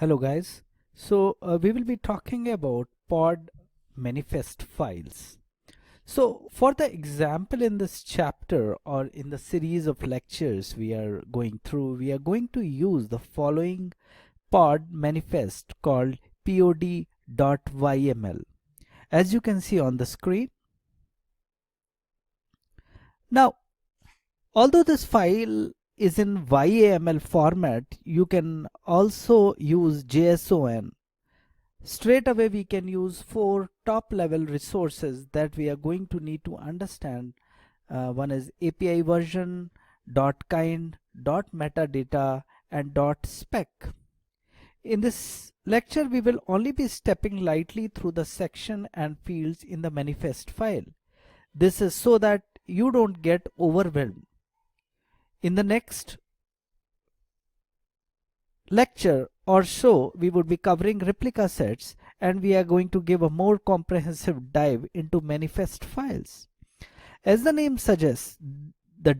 Hello guys. We will be talking about pod manifest files. So for the example in this chapter or in the series of lectures we are going through, we are going to use the following pod manifest called pod.yml. As you can see on the screen. Now, although this file is in YAML format, you can also use JSON. Straight away we can use 4 top level resources that we are going to need to understand. One is API version, .kind, .metadata and .spec. In this lecture we will only be stepping lightly through the section and fields in the manifest file. This is so that you don't get overwhelmed. In the next lecture or so, we would be covering replica sets and we are going to give a more comprehensive dive into manifest files. As the name suggests, the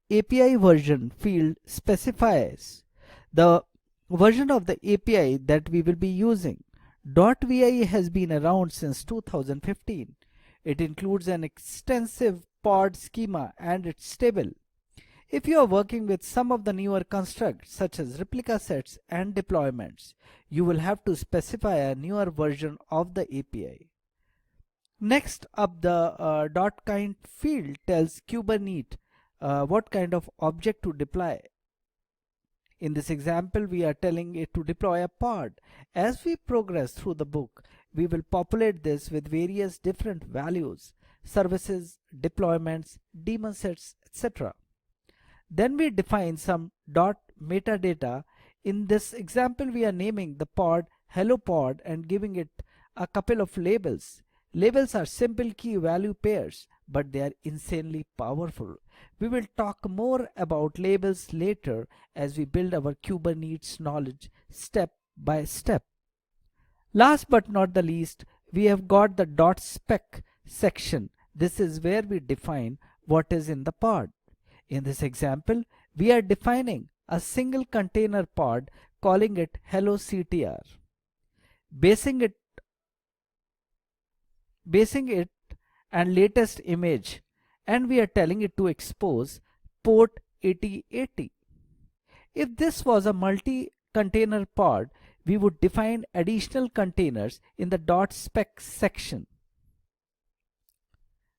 .api version field specifies the version of the API that we will be using. .vi has been around since 2015. It includes an extensive pod schema and it's stable. If you are working with some of the newer constructs such as replica sets and deployments, you will have to specify a newer version of the API. Next up, the .kind field tells Kubernetes what kind of object to deploy. In this example, we are telling it to deploy a pod. As we progress through the book, we will populate this with various different values, services, deployments, daemon sets, etc. Then we define some .metadata. In this example, we are naming the pod hello pod and giving it a couple of labels. Labels are simple key value pairs, but they are insanely powerful. We will talk more about labels later as we build our Kubernetes knowledge step by step. Last but not the least, we have got the .spec section. This is where we define what is in the pod. In this example, we are defining a single container pod calling it helloctr, basing it and latest image, and we are telling it to expose port 8080. If this was a multi-container pod, we would define additional containers in the .spec section.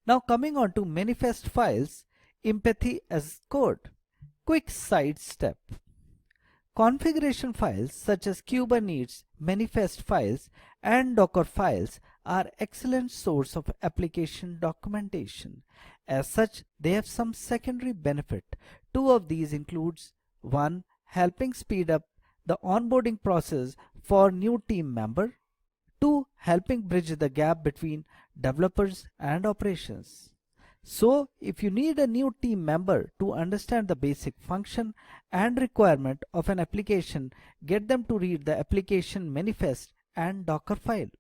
Now coming on to manifest files, empathy as code. Quick side step. Configuration files such as Kubernetes, manifest files and Docker files are excellent source of application documentation. As such, they have some secondary benefit. Two of these includes: 1. Helping speed up the onboarding process for new team member. 2. Helping bridge the gap between developers and operations. So, if you need a new team member to understand the basic function and requirement of an application, get them to read the application manifest and Docker file.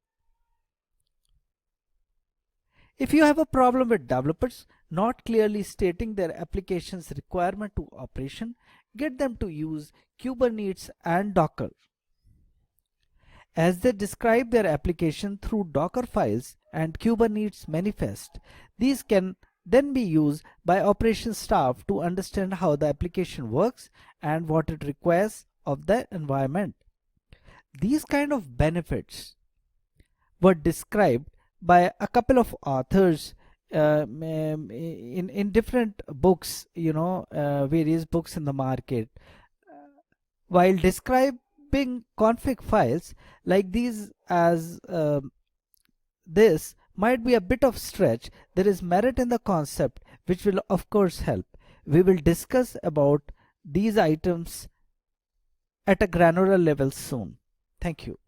If you have a problem with developers not clearly stating their application's requirement to operation, get them to use Kubernetes and Docker, as they describe their application through Docker files and Kubernetes manifest. These can then be used by operations staff to understand how the application works and what it requires of the environment. These kind of benefits were described by a couple of authors in different books, various books in the market. While describing config files like these as this might be a bit of stretch, there is merit in the concept which will of course help. We will discuss about these items at a granular level soon. Thank you.